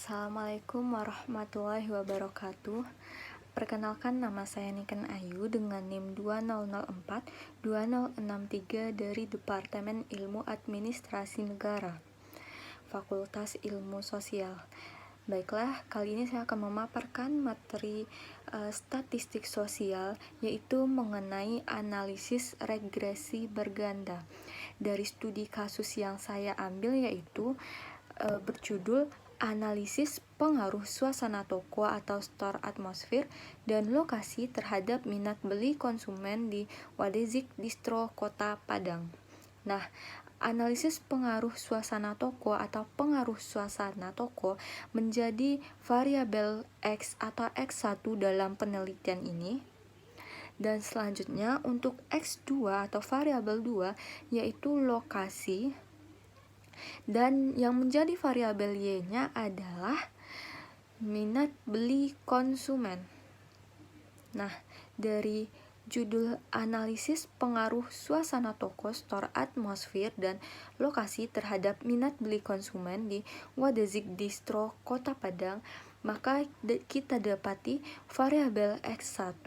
Assalamualaikum warahmatullahi wabarakatuh. Perkenalkan, nama saya Niken Ayu dengan NIM 2004-2063 dari Departemen Ilmu Administrasi Negara, Fakultas Ilmu Sosial. Baiklah, kali ini saya akan memaparkan materi statistik sosial, yaitu mengenai analisis regresi berganda. Dari studi kasus yang saya ambil yaitu berjudul Analisis Pengaruh Suasana Toko atau Store Atmosfer dan Lokasi terhadap Minat Beli Konsumen di Wadezig Distro Kota Padang. Nah, analisis pengaruh suasana toko atau pengaruh suasana toko menjadi variabel X atau X1 dalam penelitian ini. Dan selanjutnya untuk X2 atau variabel 2 yaitu lokasi. Dan yang menjadi variabel Y-nya adalah minat beli konsumen. Nah, dari judul analisis pengaruh suasana toko, store atmosfer, dan lokasi terhadap minat beli konsumen di Wadezig Distro Kota Padang, maka kita dapati variabel X1,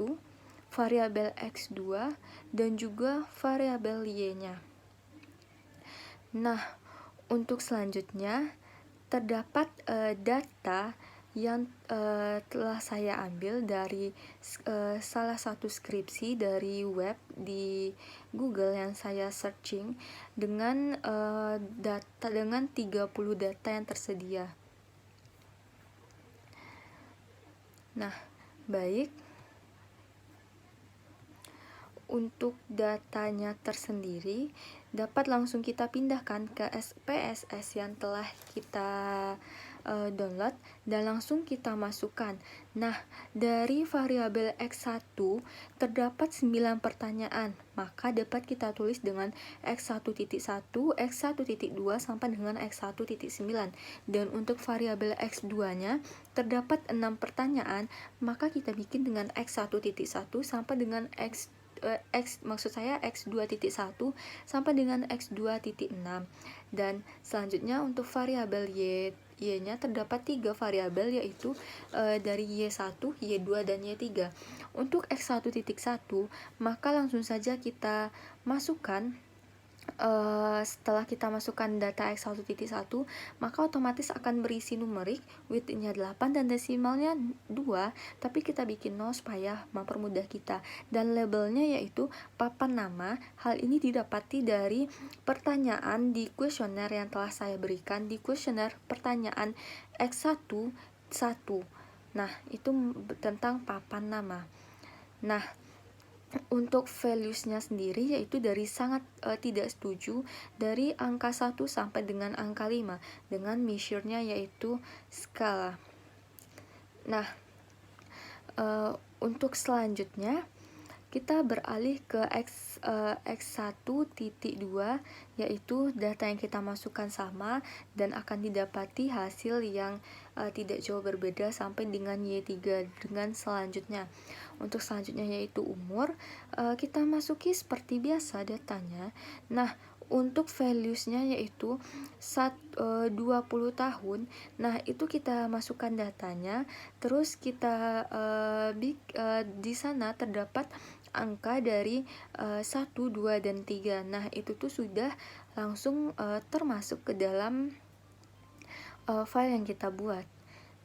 variabel X2, dan juga variabel Y-nya. Nah, untuk selanjutnya terdapat data yang telah saya ambil dari salah satu skripsi dari web di Google yang saya searching dengan 30 data yang tersedia. Nah, baik. Untuk datanya tersendiri dapat langsung kita pindahkan ke SPSS yang telah kita download dan langsung kita masukkan. Nah, dari variabel X1 terdapat 9 pertanyaan, maka dapat kita tulis dengan X1.1, X1.2 sampai dengan X1.9. Dan untuk variabel X2-nya terdapat 6 pertanyaan, maka kita bikin dengan X1.1 sampai dengan X2.1 sampai dengan X2.6. Dan selanjutnya untuk variabel Y-nya terdapat 3 variabel, yaitu dari Y1, Y2, dan Y3. Untuk X1.1 maka langsung saja kita masukkan. Setelah kita masukkan data X1.1, maka otomatis akan berisi numerik, width-nya 8 dan desimalnya 2, tapi kita bikin 0 supaya mempermudah kita. Dan labelnya yaitu papan nama. Hal ini didapati dari pertanyaan di kuesioner yang telah saya berikan di kuesioner pertanyaan X1 1. Nah, itu tentang papan nama. Nah, untuk values-nya sendiri yaitu dari sangat tidak setuju dari angka 1 sampai dengan angka 5 dengan measure-nya yaitu skala. Nah, untuk selanjutnya kita beralih ke X1.2 yaitu data yang kita masukkan sama dan akan didapati hasil yang tidak jauh berbeda sampai dengan Y3 dengan selanjutnya. Untuk selanjutnya yaitu umur, kita masuki seperti biasa datanya. Nah, untuk values-nya yaitu 20 tahun. Nah, itu kita masukkan datanya, terus kita di sana terdapat angka dari 1, 2, dan 3. Nah, itu tuh sudah langsung termasuk ke dalam file yang kita buat.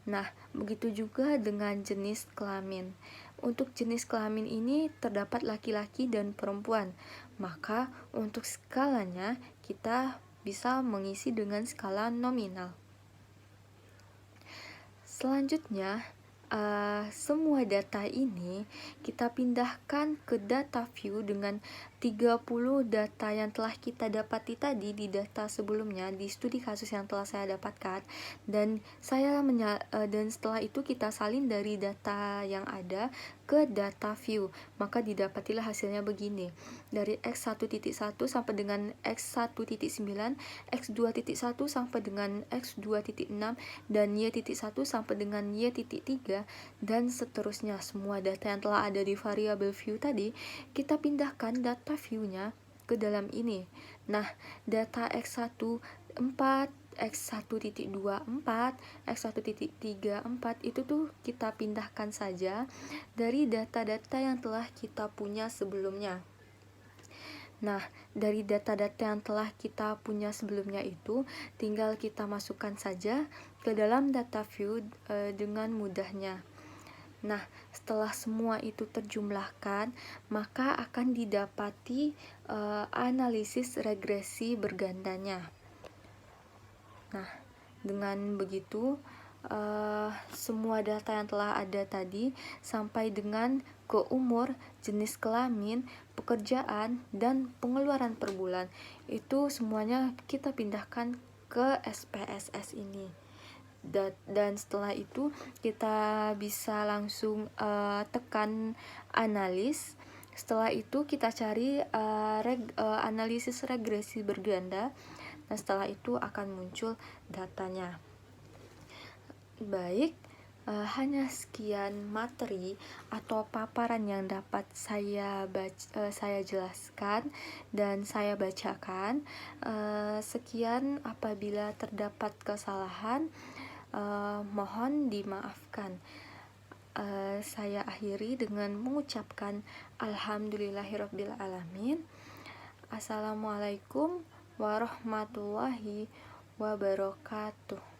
Nah, begitu juga dengan jenis kelamin. Untuk jenis kelamin ini terdapat laki-laki dan perempuan. Maka untuk skalanya kita bisa mengisi dengan skala nominal. Selanjutnya, semua data ini kita pindahkan ke data view dengan 30 data yang telah kita dapati tadi di data sebelumnya di studi kasus yang telah saya dapatkan, dan setelah itu kita salin dari data yang ada ke data view, maka didapatilah hasilnya begini. Dari X1.1 sampai dengan X1.9, X2.1 sampai dengan X2.6, dan Y.1 sampai dengan Y.3, dan seterusnya. Semua data yang telah ada di variabel view tadi kita pindahkan data view-nya ke dalam ini. Nah, data X1 4, X1.24, X1.34 itu tuh kita pindahkan saja dari data-data yang telah kita punya sebelumnya. Nah, dari data-data yang telah kita punya sebelumnya itu tinggal kita masukkan saja ke dalam data view dengan mudahnya. Nah, setelah semua itu terjumlahkan, maka akan didapati analisis regresi bergandanya. Nah, dengan begitu semua data yang telah ada tadi sampai dengan ke umur, jenis kelamin, pekerjaan, dan pengeluaran per bulan itu semuanya kita pindahkan ke SPSS ini. Dan setelah itu kita bisa langsung tekan analis. Setelah itu kita cari analisis regresi berganda, dan setelah itu akan muncul datanya. Baik, hanya sekian materi atau paparan yang dapat saya jelaskan dan saya bacakan. Sekian, apabila terdapat kesalahan, mohon dimaafkan. Saya akhiri dengan mengucapkan alhamdulillahirobbilalamin. Assalamualaikum warahmatullahi wabarakatuh.